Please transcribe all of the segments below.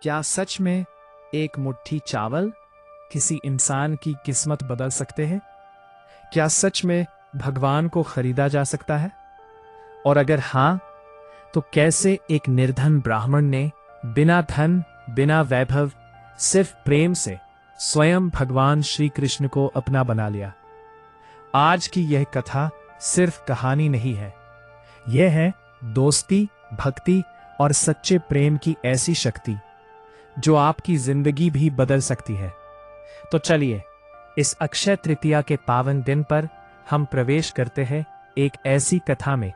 क्या सच में एक मुट्ठी चावल किसी इंसान की किस्मत बदल सकते हैं? क्या सच में भगवान को खरीदा जा सकता है? और अगर हां, तो कैसे एक निर्धन ब्राह्मण ने बिना धन, बिना वैभव, सिर्फ प्रेम से स्वयं भगवान श्री कृष्ण को अपना बना लिया? आज की यह कथा सिर्फ कहानी नहीं है, यह है दोस्ती, भक्ति और सच्चे प्रेम की ऐसी शक्ति जो आपकी जिंदगी भी बदल सकती है। तो चलिए, इस अक्षय तृतीया के पावन दिन पर हम प्रवेश करते हैं एक ऐसी कथा में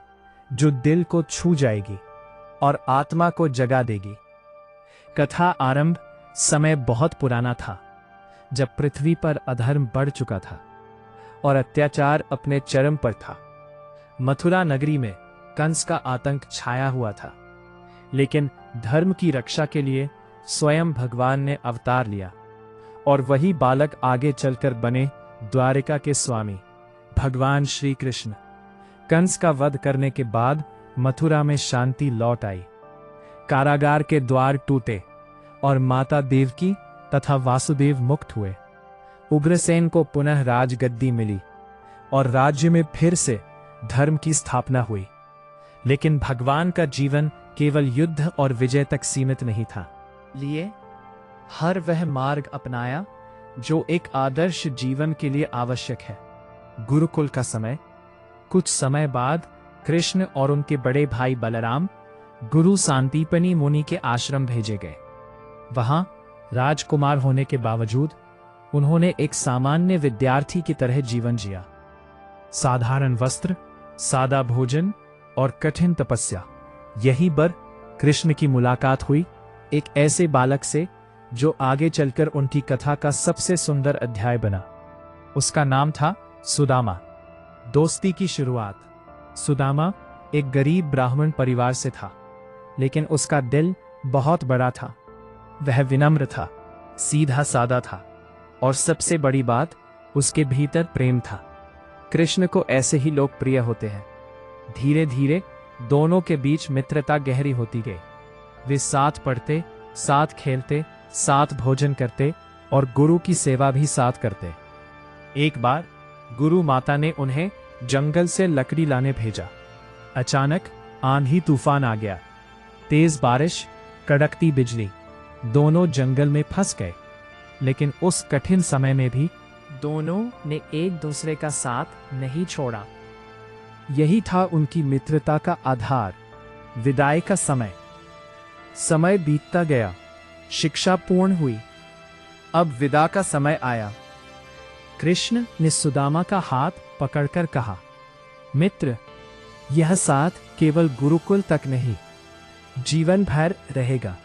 जो दिल को छू जाएगी और आत्मा को जगा देगी। कथा आरंभ समय बहुत पुराना था, जब पृथ्वी पर अधर्म बढ़ चुका था और अत्याचार अपने चरम पर था। मथुरा नगरी में कंस का आतंक छाया हुआ था, लेकिन धर्म की रक्षा के लिए स्वयं भगवान ने अवतार लिया और वही बालक आगे चलकर बने द्वारिका के स्वामी भगवान श्री कृष्ण। कंस का वध करने के बाद मथुरा में शांति लौट आई, कारागार के द्वार टूटे और माता देवकी तथा वासुदेव मुक्त हुए। उग्रसेन को पुनः राजगद्दी मिली और राज्य में फिर से धर्म की स्थापना हुई। लेकिन भगवान का जीवन केवल युद्ध और विजय तक सीमित नहीं था। लिए हर वह मार्ग अपनाया जो एक आदर्श जीवन के लिए आवश्यक है। गुरुकुल का समय। कुछ समय बाद कृष्ण और उनके बड़े भाई बलराम गुरु सांदीपनि मुनि के आश्रम भेजे गए। वहां राजकुमार होने के बावजूद उन्होंने एक सामान्य विद्यार्थी की तरह जीवन जिया। साधारण वस्त्र, सादा भोजन और कठिन तपस्या। यहीं पर कृष्ण की मुलाकात हुई एक ऐसे बालक से जो आगे चलकर उनकी कथा का सबसे सुंदर अध्याय बना। उसका नाम था सुदामा। दोस्ती की शुरुआत। सुदामा एक गरीब ब्राह्मण परिवार से था, लेकिन उसका दिल बहुत बड़ा था। वह विनम्र था, सीधा सादा था और सबसे बड़ी बात, उसके भीतर प्रेम था। कृष्ण को ऐसे ही लोग प्रिय होते हैं। धीरे धीरे दोनों के बीच मित्रता गहरी होती गई। वे साथ पढ़ते, साथ खेलते, साथ भोजन करते और गुरु की सेवा भी साथ करते। एक बार गुरु माता ने उन्हें जंगल से लकड़ी लाने भेजा। अचानक आंधी तूफान आ गया। तेज बारिश, कड़कती बिजली, दोनों जंगल में फंस गए। लेकिन उस कठिन समय में भी दोनों ने एक दूसरे का साथ नहीं छोड़ा। यही था उनकी मित्रता का आधार। विदाई का समय। समय बीतता गया, शिक्षा पूर्ण हुई। अब विदा का समय आया। कृष्ण ने सुदामा का हाथ पकड़कर कहा, मित्र, यह साथ केवल गुरुकुल तक नहीं, जीवन भर रहेगा।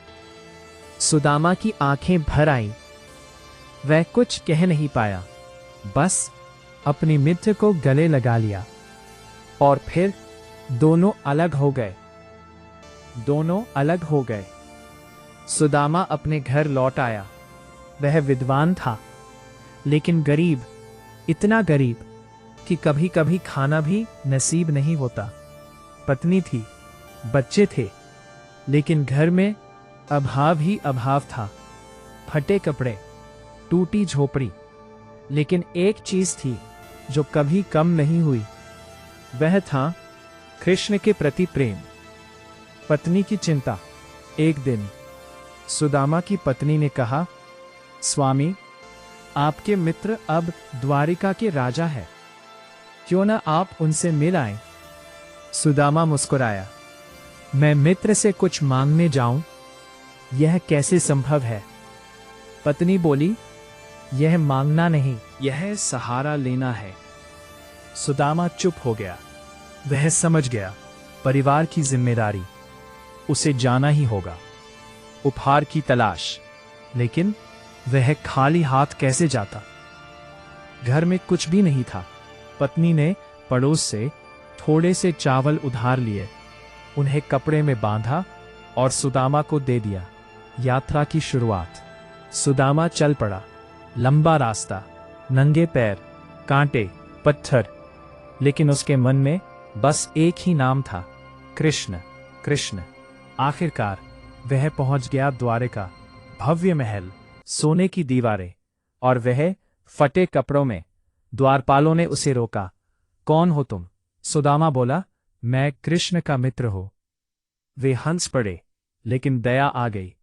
सुदामा की आंखें भर आईं। वह कुछ कह नहीं पाया, बस अपने मित्र को गले लगा लिया। और फिर दोनों अलग हो गए। दोनों अलग हो गए। सुदामा अपने घर लौट आया। वह विद्वान था, लेकिन गरीब, इतना गरीब कि कभी कभी खाना भी नसीब नहीं होता। पत्नी थी, बच्चे थे, लेकिन घर में अभाव ही अभाव था। फटे कपड़े, टूटी झोपड़ी, लेकिन एक चीज थी जो कभी कम नहीं हुई। वह था कृष्ण के प्रति प्रेम। पत्नी की चिंता। एक दिन सुदामा की पत्नी ने कहा, स्वामी, आपके मित्र अब द्वारिका के राजा हैं, क्यों न आप उनसे मिल आएं? सुदामा मुस्कुराया, मैं मित्र से कुछ मांगने जाऊं? यह कैसे संभव है? पत्नी बोली, यह मांगना नहीं, यह सहारा लेना है। सुदामा चुप हो गया। वह समझ गया, परिवार की जिम्मेदारी, उसे जाना ही होगा। उपहार की तलाश, लेकिन वह खाली हाथ कैसे जाता? घर में कुछ भी नहीं था। पत्नी ने पड़ोस से थोड़े से चावल उधार लिए, उन्हें कपड़े में बांधा और सुदामा को दे दिया। यात्रा की शुरुआत। सुदामा चल पड़ा। लंबा रास्ता, नंगे पैर, कांटे, पत्थर, लेकिन उसके मन में बस एक ही नाम था, कृष्ण, कृष्ण। आखिरकार वह पहुंच गया द्वारिका। भव्य महल, सोने की दीवारें, और वह फटे कपड़ों में। द्वारपालों ने उसे रोका। कौन हो तुम? सुदामा बोला, मैं कृष्ण का मित्र हूं। वे हंस पड़े, लेकिन दया आ गई।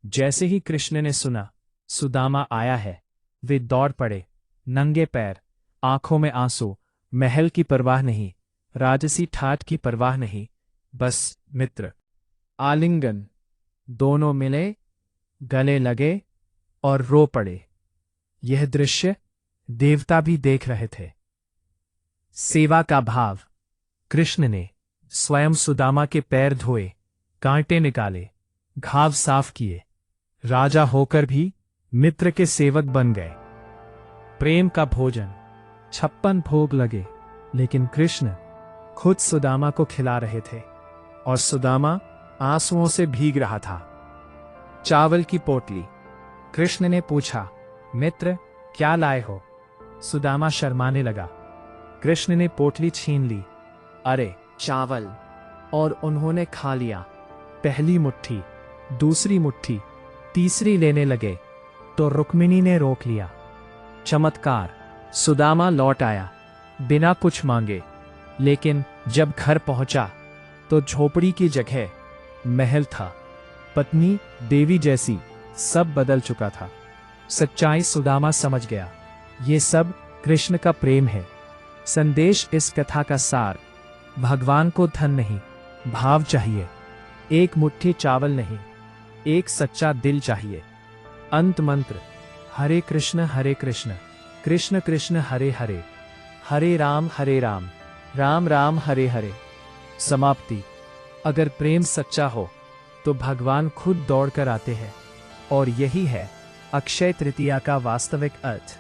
जैसे ही कृष्ण ने सुना सुदामा आया है, वे दौड़ पड़े, नंगे पैर, आंखों में आंसू। महल की परवाह नहीं, राजसी ठाठ की परवाह नहीं, बस मित्र। आलिंगन। दोनों मिले, गले लगे और रो पड़े। यह दृश्य देवता भी देख रहे थे। सेवा का भाव। कृष्ण ने स्वयं सुदामा के पैर धोए, कांटे निकाले, घाव साफ किए। राजा होकर भी मित्र के सेवक बन गए। प्रेम का भोजन। 56 भोग लगे, लेकिन कृष्ण खुद सुदामा को खिला रहे थे, और सुदामा आंसुओं से भीग रहा था। चावल की पोटली। कृष्ण ने पूछा, मित्र क्या लाए हो? सुदामा शर्माने लगा। कृष्ण ने पोटली छीन ली। अरे चावल! और उन्होंने खा लिया। पहली मुट्ठी, दूसरी मुट्ठी, तीसरी लेने लगे तो रुक्मिणी ने रोक लिया। चमत्कार! सुदामा लौट आया, बिना कुछ मांगे। लेकिन जब घर पहुंचा तो झोपड़ी की जगह महल था। पत्नी देवी जैसी, सब बदल चुका था। सच्चाई सुदामा समझ गया। ये सब कृष्ण का प्रेम है। संदेश इस कथा का सार: भगवान को धन नहीं, भाव चाहिए। एक मुट्ठी चावल नहीं, एक सच्चा दिल चाहिए। अंत मंत्र: हरे कृष्ण कृष्ण कृष्ण हरे हरे, हरे राम राम राम हरे हरे। समाप्ति: अगर प्रेम सच्चा हो तो भगवान खुद दौड़कर आते हैं, और यही है अक्षय तृतीया का वास्तविक अर्थ।